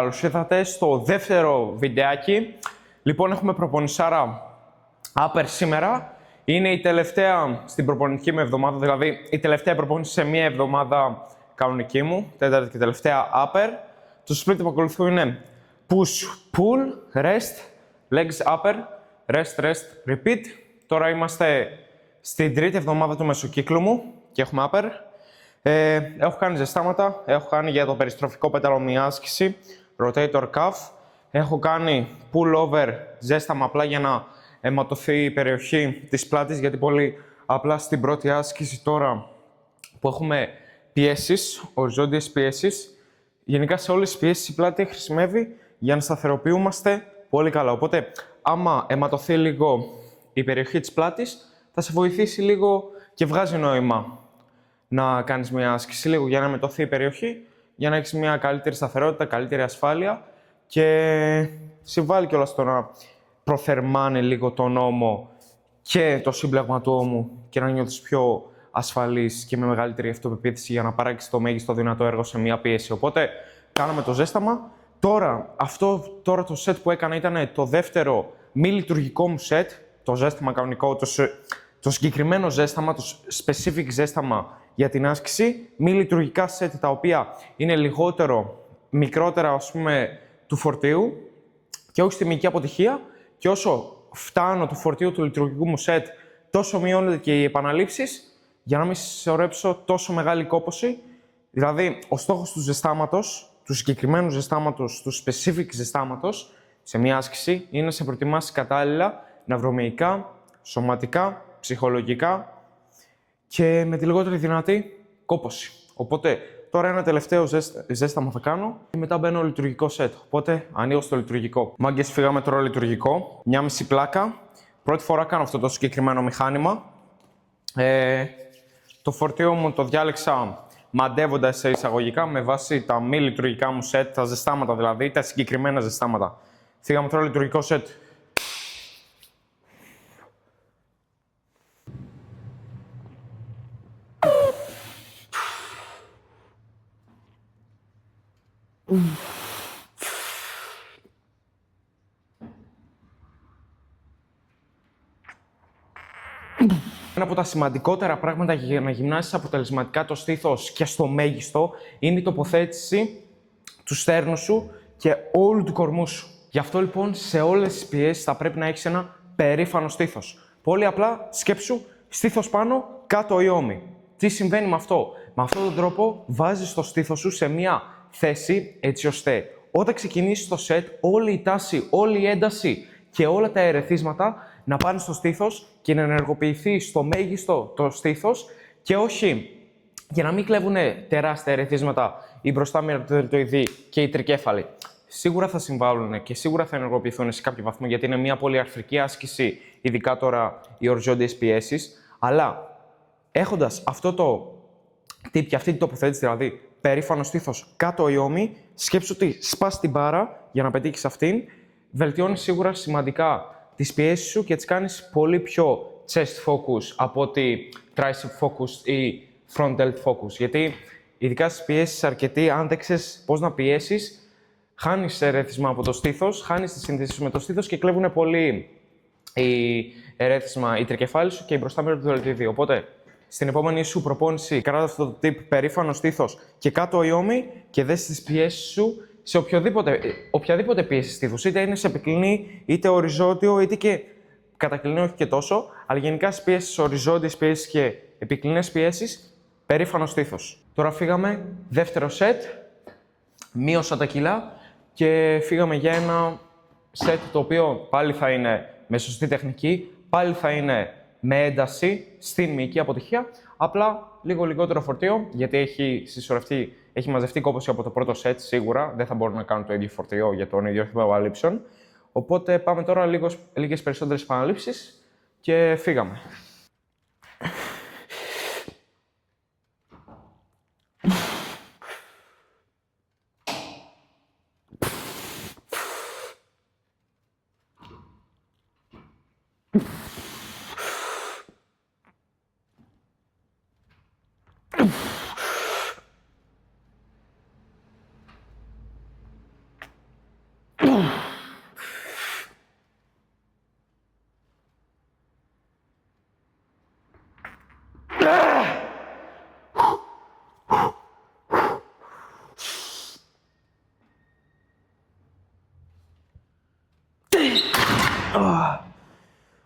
Καλώς ήρθατε στο δεύτερο βιντεάκι. Λοιπόν, έχουμε προπονησάρα upper σήμερα. Είναι η τελευταία στην προπονητική μου εβδομάδα, δηλαδή η τελευταία προπόνηση σε μία εβδομάδα κανονική μου, τέταρτη και τελευταία upper. Το split που ακολουθούν είναι push, pull, rest, legs upper, rest, rest, repeat. Τώρα είμαστε στην τρίτη εβδομάδα του μεσοκύκλου μου και έχουμε upper. Έχω κάνει ζεστάματα, έχω κάνει για το περιστροφικό πέταλο μία άσκηση, rotator cuff. Έχω κάνει pull-over ζέσταμα απλά για να αιματωθεί η περιοχή της πλάτης, γιατί πολύ απλά στην πρώτη άσκηση τώρα που έχουμε πιέσεις, οριζόντιες πιέσεις, γενικά σε όλες τις πιέσεις η πλάτη χρησιμεύει για να σταθεροποιούμαστε πολύ καλά. Οπότε, άμα αιματωθεί λίγο η περιοχή της πλάτης, θα σε βοηθήσει λίγο και βγάζει νόημα να κάνεις μια άσκηση λίγο για να αιματωθεί η περιοχή, για να έχεις μια καλύτερη σταθερότητα, καλύτερη ασφάλεια και συμβάλλει κιόλας στο να προθερμάνει λίγο τον ώμο και το σύμπλεγμα του ώμου και να νιώθεις πιο ασφαλής και με μεγαλύτερη αυτοπεποίθηση για να παράξεις το μέγιστο δυνατό έργο σε μια πίεση. Οπότε, κάναμε το ζέσταμα. Τώρα το set που έκανα ήταν το δεύτερο μη λειτουργικό μου set, το ζέσταμα κανονικό, το συγκεκριμένο ζέσταμα, το specific ζέσταμα για την άσκηση, μη λειτουργικά set τα οποία είναι μικρότερα ας πούμε του φορτίου και όχι στη μυϊκή αποτυχία, και όσο φτάνω του φορτίου του λειτουργικού μου set, τόσο μειώνεται και οι επαναλήψεις για να μην συσσωρέψω τόσο μεγάλη κόπωση. Δηλαδή, ο στόχος του ζεστάματος, του συγκεκριμένου ζεστάματος, του specific ζεστάματος σε μια άσκηση είναι να σε προετοιμάσει κατάλληλα ναυρομυϊκά, σωματικά, ψυχολογικά και με τη λιγότερη δυνατή κόπωση. Οπότε, τώρα ένα τελευταίο ζέσταμα θα κάνω και μετά μπαίνω λειτουργικό σετ. Οπότε, ανοίγω στο λειτουργικό. Μάγκες, φύγαμε τώρα λειτουργικό. Μια μισή πλάκα. Πρώτη φορά κάνω αυτό το συγκεκριμένο μηχάνημα. Το φορτίο μου το διάλεξα μαντεύοντας σε εισαγωγικά με βάση τα μη λειτουργικά μου σετ, τα ζεστάματα δηλαδή, τα συγκεκριμένα ζεστάματα. Φύγαμε τώρα λειτουργικό σετ. Ένα από τα σημαντικότερα πράγματα για να γυμνάσεις αποτελεσματικά το στήθος και στο μέγιστο είναι η τοποθέτηση του στέρνου σου και όλου του κορμού σου. Γι' αυτό λοιπόν σε όλες τις πιέσεις θα πρέπει να έχεις ένα περήφανο στήθος. Πολύ απλά σκέψου στήθος πάνω, κάτω η ώμη. Τι συμβαίνει με αυτό? Με αυτόν τον τρόπο βάζεις το στήθος σου σε μια θέση έτσι ώστε όταν ξεκινήσεις το σετ, όλη η τάση, όλη η ένταση και όλα τα ερεθίσματα να πάνε στο στήθος και να ενεργοποιηθεί στο μέγιστο το στήθος και όχι για να μην κλέβουν τεράστια ερεθίσματα η μπροστάμυρα του δελτοειδή και οι τρικέφαλοι. Σίγουρα θα συμβάλλουν και σίγουρα θα ενεργοποιηθούν σε κάποιο βαθμό γιατί είναι μια πολυαρθρική άσκηση, ειδικά τώρα οι οριζόντιες πιέσεις. Αλλά έχοντας αυτό το tip και αυτή την τοποθέτηση, δηλαδή περήφανο στήθος κάτω η ώμη, σκέψου ότι σπάς την μπάρα για να πετύχεις αυτήν, βελτιώνεις σίγουρα σημαντικά τις πιέσεις σου και τις κάνεις πολύ πιο chest focus από ότι tricep focus ή front delt focus. Γιατί ειδικά στις πιέσεις αρκετή, αν δεν ξέρεις πώς να πιέσεις, χάνεις ερέθισμα από το στήθος, χάνεις τη σύνδεση σου με το στήθος και κλέβουν πολύ η ερέθισμα, η τρικεφάλη σου και η μπροστάμυρα του δελτοειδή. Οπότε, στην επόμενη σου προπόνηση, κράτα αυτό το tip περήφανο στήθος και κάτω η ώμη και δες τις πιέσεις σου σε οποιαδήποτε πίεση στήθους. Είτε είναι σε επικλινή, είτε οριζόντιο, είτε και κατακλινή, όχι και τόσο. Αλλά γενικά στις πιέσεις, οριζόντιες πιέσεις και επικλινές πιέσεις, περήφανο στήθος. Τώρα φύγαμε δεύτερο σετ, μείωσα τα κιλά και φύγαμε για ένα σετ το οποίο πάλι θα είναι με σωστή τεχνική, πάλι θα είναι με ένταση στην μυϊκή αποτυχία, απλά λίγο λιγότερο φορτίο, γιατί έχει μαζευτεί κόπωση από το πρώτο σετ σίγουρα, δεν θα μπορώ να κάνω το ίδιο φορτίο για τον ίδιο αριθμό επαναλήψεων. Οπότε πάμε τώρα λίγες περισσότερες επαναλήψεις και φύγαμε.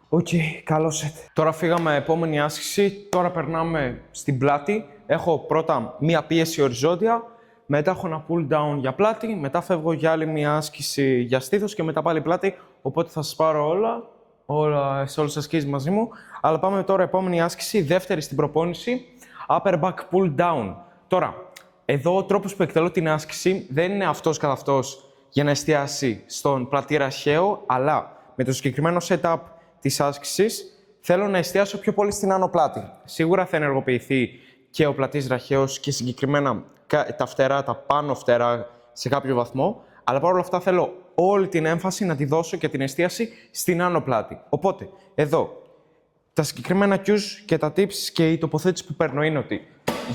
Οκ, καλό σετ. Τώρα φύγαμε επόμενη άσκηση, τώρα περνάμε στην πλάτη. Έχω πρώτα μία πίεση οριζόντια, μετά έχω ένα pull down για πλάτη, μετά φεύγω για άλλη μία άσκηση για στήθος και μετά πάλι πλάτη, οπότε θα σας πάρω όλα σε όλες τις ασκήσεις μαζί μου. Αλλά πάμε τώρα επόμενη άσκηση, δεύτερη στην προπόνηση, upper back pull down. Τώρα, εδώ ο τρόπος που εκτελώ την άσκηση δεν είναι αυτός καθ' αυτός για να εστιάσει στον πλατή ραχαίο, αλλά με το συγκεκριμένο setup της άσκησης θέλω να εστιάσω πιο πολύ στην άνω πλάτη. Σίγουρα θα ενεργοποιηθεί και ο πλατής ραχαίος και συγκεκριμένα τα φτερά, τα πάνω φτερά σε κάποιο βαθμό, αλλά παρόλα αυτά θέλω όλη την έμφαση να τη δώσω και την εστίαση στην άνω πλάτη. Οπότε, εδώ, τα συγκεκριμένα cues και τα tips και η τοποθέτηση που παίρνω είναι ότι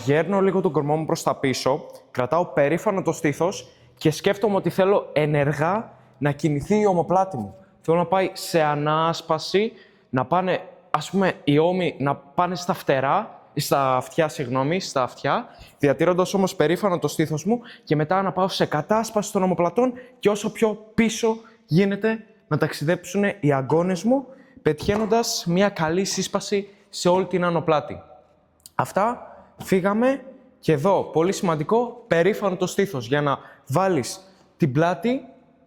γέρνω λίγο τον κορμό μου προς τα πίσω, κρατάω περήφανο το στήθος και σκέφτομαι ότι θέλω ενεργά να κινηθεί η ομοπλάτη μου. Θέλω να πάει σε ανάσπαση, να πάνε, ας πούμε, οι ώμοι να πάνε στα αυτιά, διατηρώντας όμως περήφανο το στήθος μου και μετά να πάω σε κατάσπαση των ομοπλατών και όσο πιο πίσω γίνεται να ταξιδέψουν οι αγκώνες μου, πετυχαίνοντας μια καλή σύσπαση σε όλη την άνω πλάτη. Αυτά, φύγαμε και εδώ, πολύ σημαντικό, περήφανο το στήθος για να βάλεις την πλάτη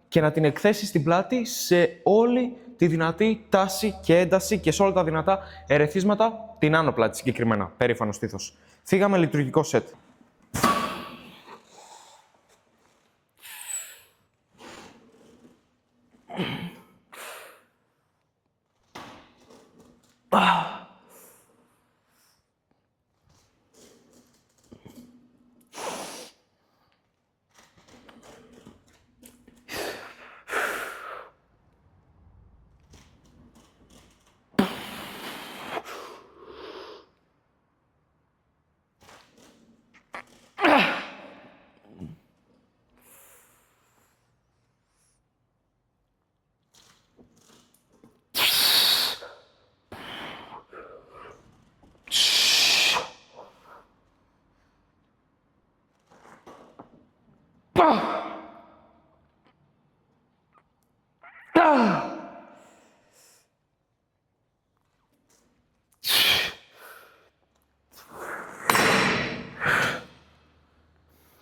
και να την εκθέσεις την πλάτη σε όλη τη δυνατή τάση και ένταση και σε όλα τα δυνατά ερεθίσματα, την άνω πλάτη συγκεκριμένα, περήφανο στήθος. Φύγαμε λειτουργικό σετ.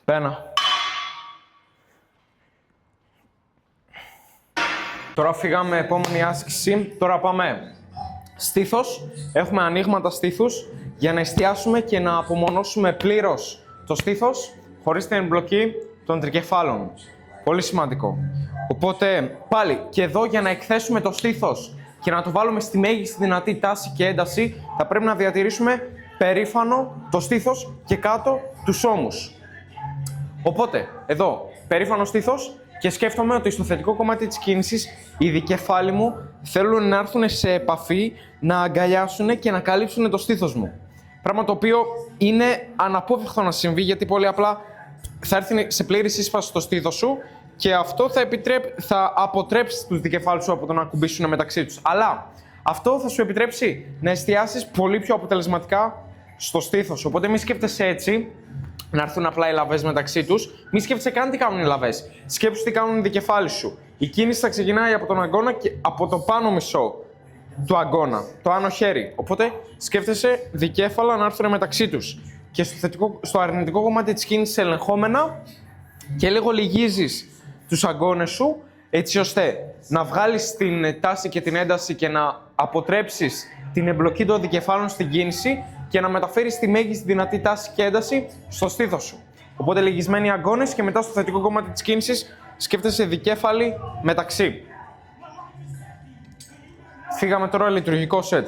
Πένα. Τώρα φύγαμε επόμενη άσκηση. Τώρα πάμε στήθος. Έχουμε ανοίγματα στήθους για να εστιάσουμε και να απομονώσουμε πλήρως το στήθος χωρίς την εμπλοκή των τρικεφάλων. Πολύ σημαντικό. Οπότε πάλι και εδώ για να εκθέσουμε το στήθος και να το βάλουμε στη μέγιστη δυνατή τάση και ένταση θα πρέπει να διατηρήσουμε περήφανο το στήθος και κάτω τους ώμους. Οπότε, εδώ, περήφανο στήθος και σκέφτομαι ότι στο θετικό κομμάτι της κίνησης οι δικεφάλοι μου θέλουν να έρθουν σε επαφή, να αγκαλιάσουν και να καλύψουν το στήθος μου. Πράγμα το οποίο είναι αναπόφευκτο να συμβεί γιατί πολύ απλά θα έρθει σε πλήρη σύσπαση στο στήθος σου και αυτό θα αποτρέψει τους δικεφάλους σου από το να κουμπίσουν μεταξύ τους. Αλλά αυτό θα σου επιτρέψει να εστιάσεις πολύ πιο αποτελεσματικά στο στήθος. Οπότε μη σκέφτεσαι έτσι, να έρθουν απλά οι λαβές μεταξύ τους. Μη σκέφτεσαι καν τι κάνουν οι λαβές. Σκέψου τι κάνουν οι δικεφάλοι σου. Η κίνηση θα ξεκινάει από τον αγκώνα και από το πάνω μισό του αγκώνα, το άνω χέρι. Οπότε σκέφτεσαι δικέφαλα να έρθουν μεταξύ τους. Και στο αρνητικό κομμάτι της κίνησης ελεγχόμενα και λίγο λυγίζεις τους αγκώνες σου, έτσι ώστε να βγάλεις την τάση και την ένταση και να αποτρέψεις την εμπλοκή των δικεφάλων στην κίνηση και να μεταφέρεις τη μέγιστη δυνατή τάση και ένταση στο στήθος σου. Οπότε λυγισμένοι αγκώνες και μετά στο θετικό κομμάτι της κίνησης σκέφτεσαι δικέφαλοι μεταξύ. Φύγαμε τώρα λειτουργικό σετ.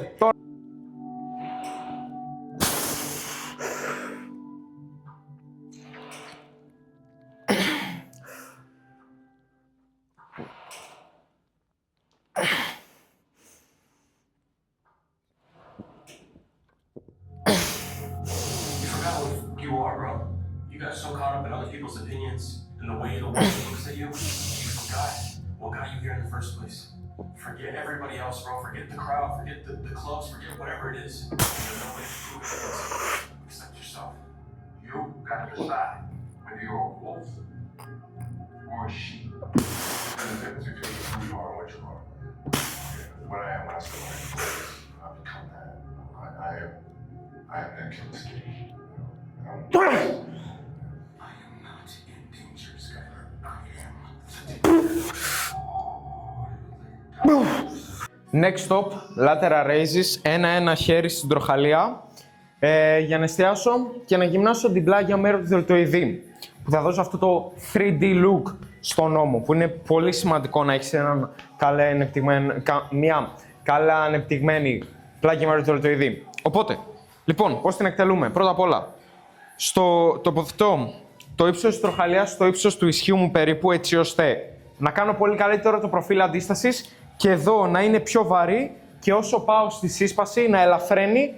You are, bro. You got so caught up in other people's opinions and the way the world looks at you, you forgot What got you here in the first place? Forget everybody else, bro. Forget the crowd. Forget the clubs. Forget whatever it is. There's no way to prove it against you except yourself. You gotta decide whether you're a wolf or a sheep. There's a difference between who you are and what you are. What I am when I say what I've become that. I am that killer skin. I am not in danger, Skyler. I am the Next stop, lateral raises, ένα-ένα χέρι στην τροχαλία, για να εστιάσω και να γυμνάσω την πλάγια μέρο του δελτοειδή, που θα δώσω αυτό το 3D look στον ώμο, που είναι πολύ σημαντικό να έχεις μια καλά ανεπτυγμένη πλάγια μέρο του δελτοειδή. Οπότε, λοιπόν, πώς την εκτελούμε? Πρώτα απ' όλα, τοποθετώ το ύψος της τροχαλιάς στο ύψος του ισχύου μου περίπου, έτσι ώστε να κάνω πολύ καλύτερο το προφίλ αντίστασης και εδώ να είναι πιο βαρύ και όσο πάω στη σύσπαση να ελαφραίνει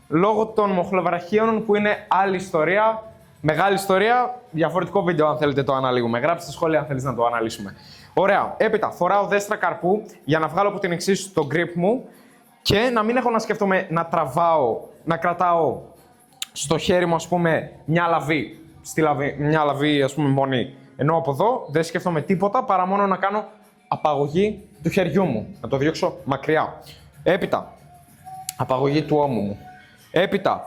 λόγω των μοχλοβραχίων που είναι άλλη ιστορία, μεγάλη ιστορία, διαφορετικό βίντεο αν θέλετε το αναλύουμε. Γράψτε στα σχόλια αν θέλεις να το αναλύσουμε. Ωραία, έπειτα φοράω δέστρα καρπού για να βγάλω από την εξίσου το grip μου και να μην έχω να σκέφτομαι να τραβάω, να κρατάω στο χέρι μου ας πούμε μια λαβή, μια λαβή ας πούμε μονή. Ενώ από εδώ δεν σκέφτομαι τίποτα παρά μόνο να κάνω απαγωγή του χεριού μου, να το διώξω μακριά. Έπειτα, απαγωγή του ώμου μου. Έπειτα,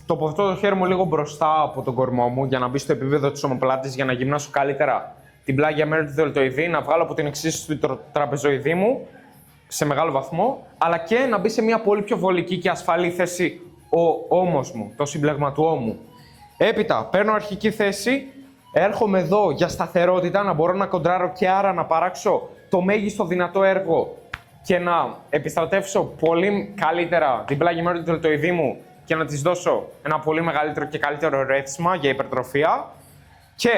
τοποθετώ το χέρι μου λίγο μπροστά από τον κορμό μου για να μπει στο επίπεδο της ομοπλάτης για να γυμνάσω καλύτερα την πλάγια μέρη του δελτοειδή, να βγάλω από την εξίσωση του τραπεζοειδή μου σε μεγάλο βαθμό, αλλά και να μπει σε μια πολύ πιο βολική και ασφαλή θέση ο ώμος μου, το σύμπλεγμα του ώμου. Έπειτα, παίρνω αρχική θέση, έρχομαι εδώ για σταθερότητα, να μπορώ να κοντράρω και άρα να παράξω το μέγιστο δυνατό έργο και να επιστρατεύσω πολύ καλύτερα την πλάγια μέρη του δελτοειδή μου και να της δώσω ένα πολύ μεγαλύτερο και καλύτερο ρέθισμα για υπερτροφία. Και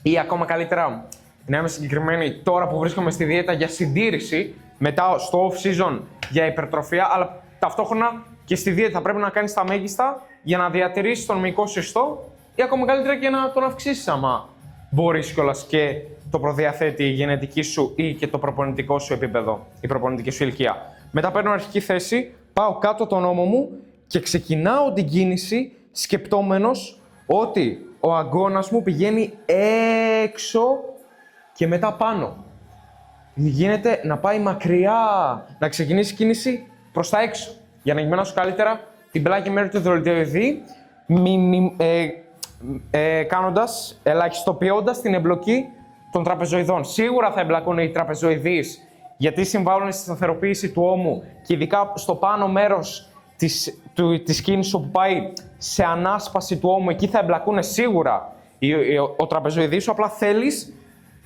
ή ακόμα καλύτερα, να είμαι συγκεκριμένη, τώρα που βρίσκομαι στη δίαιτα για συντήρηση, μετά στο off-season για υπερτροφία, αλλά ταυτόχρονα και στη δίαιτα πρέπει να κάνεις τα μέγιστα για να διατηρήσεις τον μυϊκό σου ιστό ή ακόμα καλύτερα και να τον αυξήσεις άμα μπορείς κιόλας και το προδιαθέτει η γενετική σου ή και το προπονητικό σου επίπεδο, η προπονητική σου ηλικία. Μετά παίρνω αρχική θέση, πάω κάτω τον ώμο μου και ξεκινάω την κίνηση σκεπτόμενος ότι ο αγκώνας μου πηγαίνει έξω και μετά πάνω. Γίνεται να πάει μακριά, να ξεκινήσει κίνηση προς τα έξω. Για να γυμνάσω καλύτερα την πλάγια μέρη του δελτοειδή, ελαχιστοποιώντας την εμπλοκή των τραπεζοειδών. Σίγουρα θα εμπλακούν οι τραπεζοειδείς, γιατί συμβάλλουν στη σταθεροποίηση του ώμου και ειδικά στο πάνω μέρος της κίνησης όπου πάει σε ανάσπαση του ώμου, εκεί θα εμπλακούν σίγουρα ο τραπεζοειδής σου, απλά θέλεις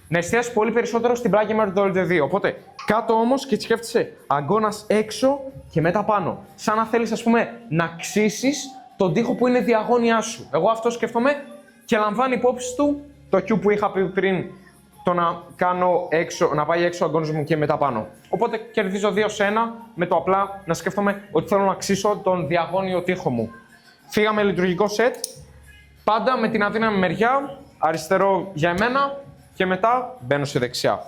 να εστιάσεις πολύ περισσότερο στην πλάγια μέρη του δελτοειδή. Οπότε κάτω όμως και σκέφτεσαι αγκώνας έξω και μετά πάνω. Σαν να θέλεις ας πούμε να ξύσεις τον τοίχο που είναι διαγώνια σου. Εγώ αυτό σκέφτομαι και λαμβάνει υπόψη του το Q που είχα πει πριν, το να κάνω έξω, να πάει έξω ο αγκώνας μου και μετά πάνω. Οπότε κερδίζω 2 σε 1 με το απλά να σκέφτομαι ότι θέλω να ξύσω τον διαγώνιο τοίχο μου. Φύγαμε λειτουργικό σετ, πάντα με την αδύναμη μεριά, αριστερό για εμένα και μετά μπαίνω στη δεξιά.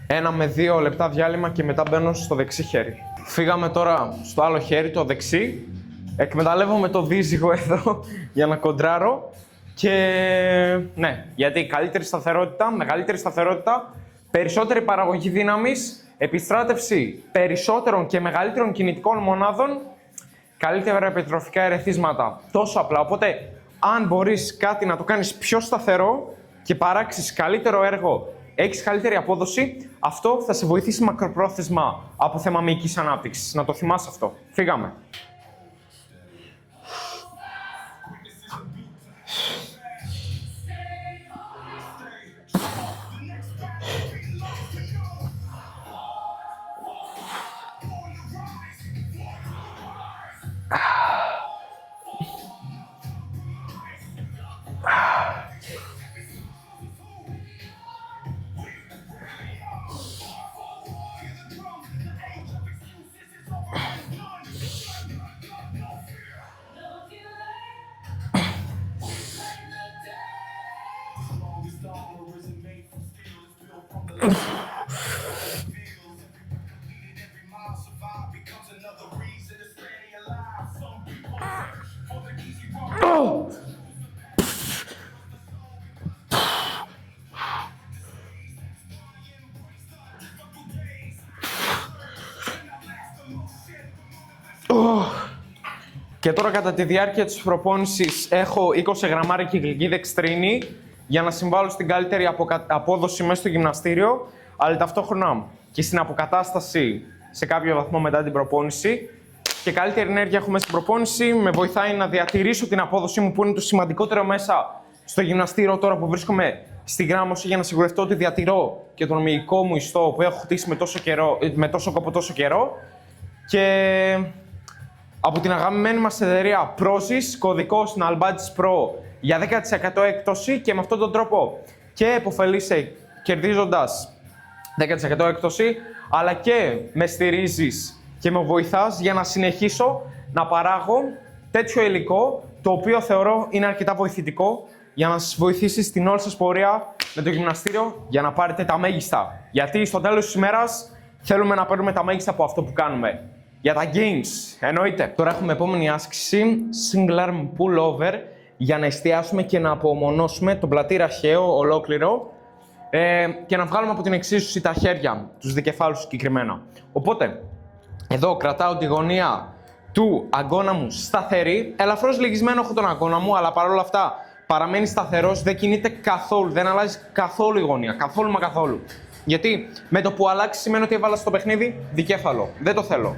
Ένα με 2 λεπτά διάλειμμα και μετά μπαίνω στο δεξί χέρι. Φύγαμε τώρα στο άλλο χέρι, το δεξί. Εκμεταλλεύομαι το δίζυγο εδώ για να κοντράρω. Και ναι, γιατί καλύτερη σταθερότητα, μεγαλύτερη σταθερότητα, περισσότερη παραγωγή δύναμης, επιστράτευση περισσότερων και μεγαλύτερων κινητικών μονάδων, καλύτερα υπερτροφικά ερεθίσματα. Τόσο απλά. Οπότε, αν μπορείς κάτι να το κάνεις πιο σταθερό και παράξεις καλύτερο έργο, έχεις καλύτερη απόδοση, αυτό θα σε βοηθήσει μακροπρόθεσμα από θέμα μυϊκής ανάπτυξης. Να το θυμάσαι αυτό. Φύγαμε. Και τώρα κατά τη διάρκεια της προπόνησης έχω 20 γραμμάρια κυκλική δεξτρίνη για να συμβάλλω στην καλύτερη απόδοση μέσα στο γυμναστήριο, αλλά ταυτόχρονα και στην αποκατάσταση σε κάποιο βαθμό μετά την προπόνηση. Και καλύτερη ενέργεια έχω μέσα στην προπόνηση, με βοηθάει να διατηρήσω την απόδοσή μου που είναι το σημαντικότερο μέσα στο γυμναστήριο τώρα που βρίσκομαι στη γράμμωση για να σιγουρευτώ ότι διατηρώ και τον μυϊκό μου ιστό που έχω χτίσει με τόσο κόπο τόσο καιρό. Και από την αγαπημένη μας εταιρεία Prozis, κωδικός Nalbadis Pro για 10% έκπτωση και με αυτόν τον τρόπο και επωφελείσαι κερδίζοντας 10% έκπτωση, αλλά και με στηρίζεις και με βοηθάς για να συνεχίσω να παράγω τέτοιο υλικό το οποίο θεωρώ είναι αρκετά βοηθητικό για να σας βοηθήσει στην όλη σας πορεία με το γυμναστήριο για να πάρετε τα μέγιστα. Γιατί στο τέλος της ημέρας θέλουμε να παίρνουμε τα μέγιστα από αυτό που κάνουμε. Για τα gains, εννοείται. Τώρα έχουμε επόμενη άσκηση, single arm pull over, για να εστιάσουμε και να απομονώσουμε τον πλατή ραχαίο ολόκληρο και να βγάλουμε από την εξίσωση τα χέρια, τους δικεφάλους συγκεκριμένα. Οπότε, εδώ κρατάω τη γωνία του αγκώνα μου σταθερή, ελαφρώς λυγισμένο έχω τον αγκώνα μου, αλλά παρόλα αυτά παραμένει σταθερός, δεν κινείται καθόλου, δεν αλλάζει καθόλου η γωνία, καθόλου μα καθόλου. Γιατί με το που αλλάξει σημαίνει ότι έβαλα στο παιχνίδι δικέφαλο, δεν το θέλω.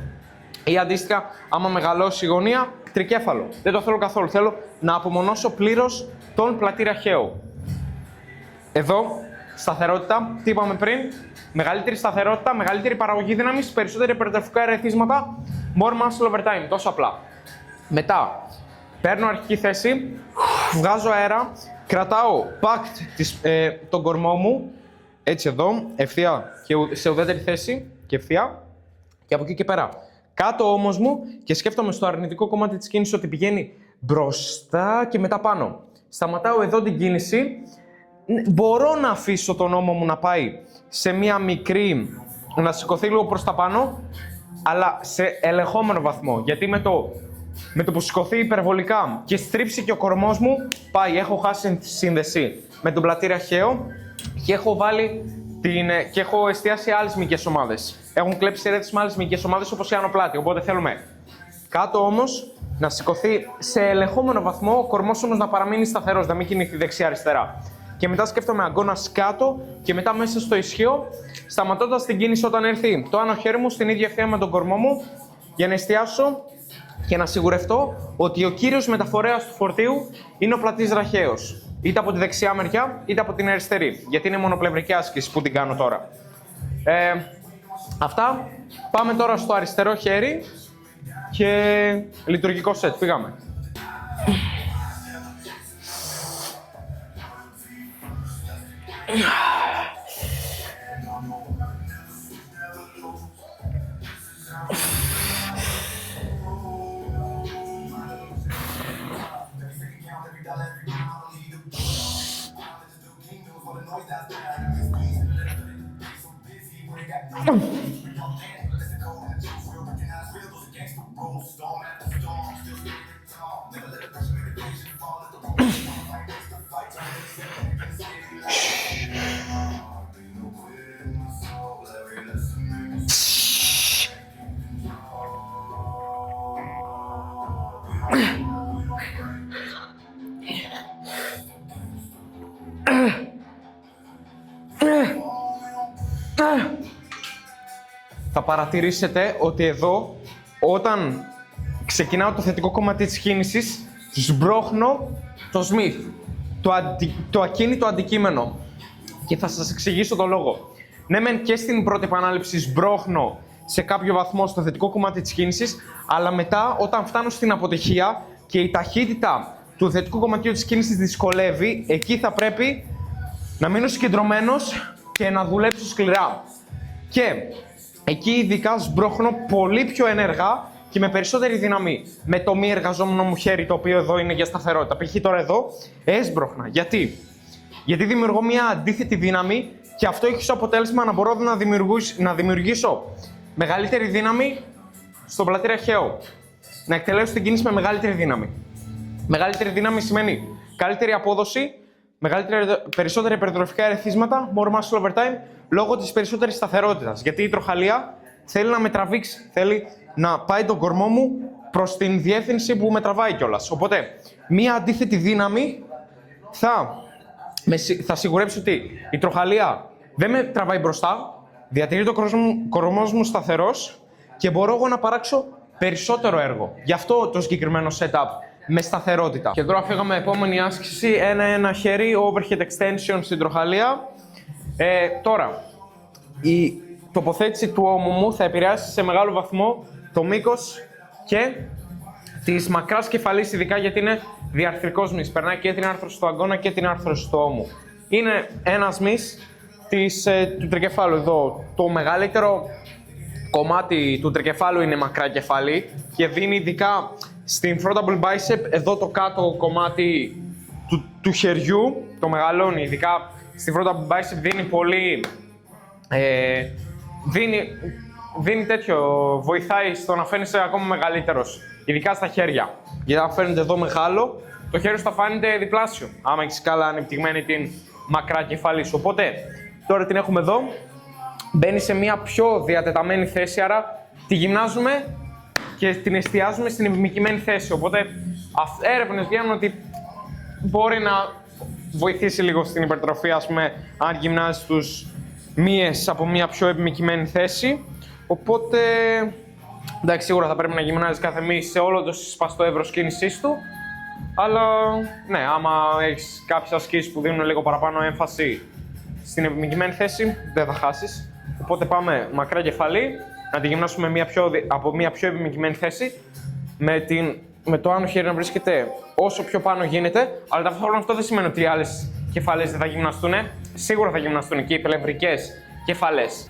Ή αντίστοιχα, άμα μεγαλώσει η γωνία, τρικέφαλο. Δεν το θέλω καθόλου. Θέλω να απομονώσω πλήρως τον πλατή ραχαίο. Εδώ, σταθερότητα, τι είπαμε πριν, μεγαλύτερη σταθερότητα, μεγαλύτερη παραγωγή δύναμης, περισσότερα υπερτροφικά ερεθίσματα, more muscle over time, τόσο απλά. Μετά, παίρνω αρχική θέση, βγάζω αέρα, κρατάω packed τον κορμό μου, έτσι εδώ, ευθεία και σε ουδέτερη θέση και ευθεία, και από εκεί και πέρα. Κάτω όμως μου και σκέφτομαι στο αρνητικό κομμάτι της κίνησης ότι πηγαίνει μπροστά και μετά πάνω. Σταματάω εδώ την κίνηση. Μπορώ να αφήσω τον ώμο μου να πάει σε μία μικρή, να σηκωθεί λίγο προς τα πάνω, αλλά σε ελεγχόμενο βαθμό. Γιατί με το που σηκωθεί υπερβολικά και στρίψει και ο κορμός μου, πάει, έχω χάσει σύνδεση με τον πλατή ραχαίο και έχω εστιάσει άλλες μυϊκές ομάδες. Έχουν κλέψει ερέθισμα με άλλες μυϊκές ομάδες όπως η ανωπλάτη. Οπότε θέλουμε κάτω όμως να σηκωθεί σε ελεγχόμενο βαθμό, ο κορμός όμως να παραμείνει σταθερός, να μην κινηθεί δεξιά-αριστερά. Και μετά σκέφτομαι αγκώνας κάτω και μετά μέσα στο ισχύο, σταματώντας την κίνηση όταν έρθει το άνω χέρι μου στην ίδια ευθεία με τον κορμό μου, για να εστιάσω και να σιγουρευτώ ότι ο κύριος μεταφορέας του φορτίου είναι ο πλατής ραχαίος. Είτε από τη δεξιά μεριά, είτε από την αριστερή. Γιατί είναι μονοπλευρική άσκηση που την κάνω τώρα. Αυτά. Πάμε τώρα στο αριστερό χέρι και λειτουργικό σετ. Πήγαμε. Θα παρατηρήσετε ότι εδώ, όταν ξεκινάω το θετικό κομμάτι της κίνησης, σμπρώχνω το Smith, το ακίνητο αντικείμενο. Και θα σας εξηγήσω το λόγο. Ναι, μεν και στην πρώτη επανάληψη σμπρώχνω σε κάποιο βαθμό στο θετικό κομμάτι της κίνησης, αλλά μετά, όταν φτάνω στην αποτυχία και η ταχύτητα του θετικού κομματιού της κίνησης δυσκολεύει, εκεί θα πρέπει να μείνω συγκεντρωμένος και να δουλέψω σκληρά. Και εκεί ειδικά σμπρώχνω πολύ πιο ενεργά και με περισσότερη δύναμη με το μη εργαζόμενο μου χέρι, το οποίο εδώ είναι για σταθερότητα. Π.χ. τώρα εδώ έσπρωχνα. Γιατί δημιουργώ μια αντίθετη δύναμη και αυτό έχει ως αποτέλεσμα να μπορώ να δημιουργήσω μεγαλύτερη δύναμη στον πλατή αρχαίο. Να εκτελέσω την κίνηση με μεγαλύτερη δύναμη. Μεγαλύτερη δύναμη σημαίνει καλύτερη απόδοση, περισσότερα υπερτροφικά ερεθίσματα, more muscle over time, λόγω της περισσότερης σταθερότητας. Γιατί η τροχαλία θέλει να με τραβήξει, θέλει να πάει τον κορμό μου προς την διεύθυνση που με τραβάει κιόλας. Οπότε, μία αντίθετη δύναμη θα σιγουρέψει ότι η τροχαλία δεν με τραβάει μπροστά, διατηρεί το κορμός μου σταθερός και μπορώ εγώ να παράξω περισσότερο έργο. Γι' αυτό το συγκεκριμένο setup με σταθερότητα. Και τώρα φύγαμε επόμενη άσκηση, ένα χέρι, overhead extension στην τροχαλία. Τώρα, η τοποθέτηση του ώμου μου θα επηρεάσει σε μεγάλο βαθμό το μήκος και της μακράς κεφαλής, ειδικά γιατί είναι διαρθρικός μυς. Περνάει και την άρθρωση του αγκώνα και την άρθρωση του ώμου. Είναι ένας μυς του τρικεφάλου εδώ. Το μεγαλύτερο κομμάτι του τρικεφάλου είναι μακρά κεφαλή και δίνει ειδικά στην frontable bicep, εδώ το κάτω κομμάτι του χεριού, το μεγαλώνει, ειδικά στη frontable bicep δίνει πολύ, δίνει τέτοιο, βοηθάει στο να φαίνεσαι ακόμα μεγαλύτερος, ειδικά στα χέρια. Γιατί αν φαίνεται εδώ μεγάλο, το χέρι σου θα φαίνεται διπλάσιο, άμα έχεις καλά ανεπτυγμένη την μακρά κεφαλή σου. Οπότε, τώρα την έχουμε εδώ, μπαίνει σε μια πιο διατεταμένη θέση, άρα τη γυμνάζουμε και την εστιάζουμε στην επιμικημένη θέση. Οπότε, έρευνες βγαίνουν ότι μπορεί να βοηθήσει λίγο στην υπερτροφία, ας πούμε, αν γυμνάζεις τους μύες από μια πιο επιμικημένη θέση. Οπότε, εντάξει, σίγουρα θα πρέπει να γυμνάζεις κάθε μύη σε όλο το σπαστό εύρος κίνησής του. Αλλά, ναι, άμα έχεις κάποιες ασκήσεις που δίνουν λίγο παραπάνω έμφαση στην επιμικημένη θέση, δεν θα χάσεις. Οπότε πάμε μακρά κεφαλή, να τη γυμνάσουμε από μια πιο επιμικημένη θέση, με το άνω χέρι να βρίσκεται όσο πιο πάνω γίνεται, αλλά ταυτόχρονα αυτό δεν σημαίνει ότι οι άλλες κεφαλές δεν θα γυμναστούν. Σίγουρα θα γυμναστούν και οι πλευρικές κεφαλές.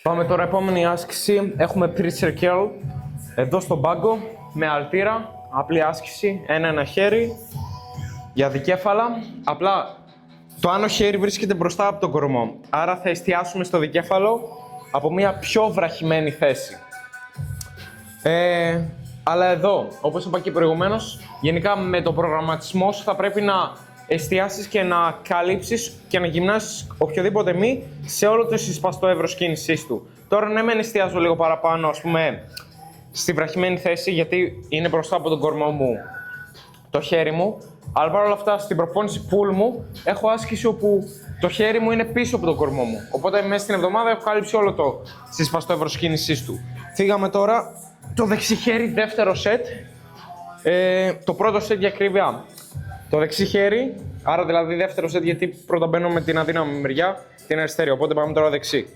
Πάμε τώρα επόμενη άσκηση. Έχουμε preacher curl εδώ στον πάγκο με αλτήρα. Απλή άσκηση, ένα χέρι για δικέφαλα. Απλά το άνω χέρι βρίσκεται μπροστά από τον κορμό. Άρα θα εστιάσουμε στο δικέφαλο από μια πιο βραχημένη θέση. Αλλά εδώ, όπως είπα και προηγουμένως, γενικά με το προγραμματισμό σου θα πρέπει να εστιάσεις και να καλύψεις και να γυμνάσεις οποιοδήποτε μη σε όλο το συσπαστό εύρος κίνησής του. Τώρα ναι, μεν εστιάζω λίγο παραπάνω, ας πούμε, στη βραχημένη θέση, γιατί είναι μπροστά από τον κορμό μου το χέρι μου, αλλά παρόλα αυτά στην προπόνηση pull μου έχω άσκηση όπου το χέρι μου είναι πίσω από τον κορμό μου. Οπότε μέσα στην εβδομάδα έχω καλύψει όλο το συσπαστό εύρος κίνησής του. Φύγαμε τώρα το δεξί χέρι, δεύτερο σετ. Το πρώτο σετ για ακρίβεια. Το δεξί χέρι, άρα δηλαδή δεύτερο σετ, γιατί πρώτα μπαίνω με την αδύναμη μεριά, την αριστερή. Οπότε πάμε τώρα δεξί.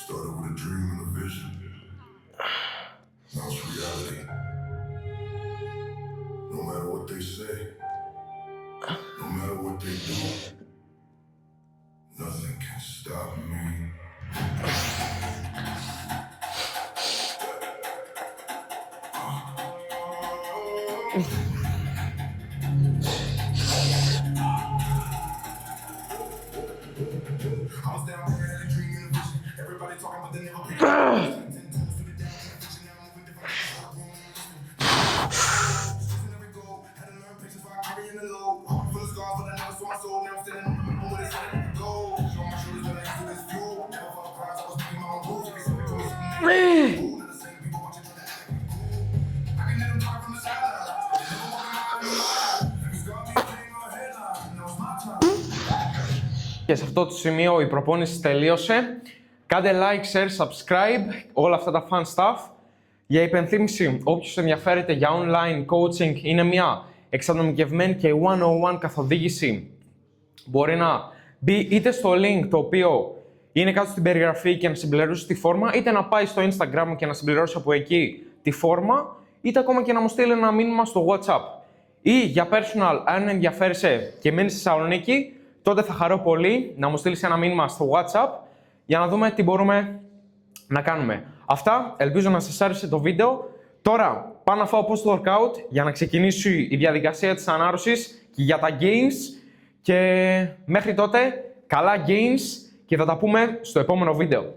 Started with a dream and a vision. Now it's reality. what they do. Nothing can stop me. I was down there in a dream in a vision. Everybody talking about the never be. Και σε αυτό το σημείο η προπόνηση τελείωσε. Κάντε like, share, subscribe, όλα αυτά τα fun stuff. Για υπενθύμηση, όποιος ενδιαφέρεται για online coaching, είναι μια εξατομικευμένη και one-on-one καθοδήγηση. Μπορεί να μπει είτε στο link το οποίο είναι κάτω στην περιγραφή και να συμπληρώσει τη φόρμα, είτε να πάει στο Instagram μου και να συμπληρώσει από εκεί τη φόρμα, είτε ακόμα και να μου στείλει ένα μήνυμα στο WhatsApp. Ή για personal, αν ενδιαφέρεσαι και μένεις στη Θεσσαλονίκη, τότε θα χαρώ πολύ να μου στείλεις ένα μήνυμα στο WhatsApp για να δούμε τι μπορούμε να κάνουμε. Αυτά, ελπίζω να σας άρεσε το βίντεο. Τώρα πάω να φάω post-workout για να ξεκινήσει η διαδικασία της ανάρρωσης και για τα gains. Και μέχρι τότε, καλά gains και θα τα πούμε στο επόμενο βίντεο.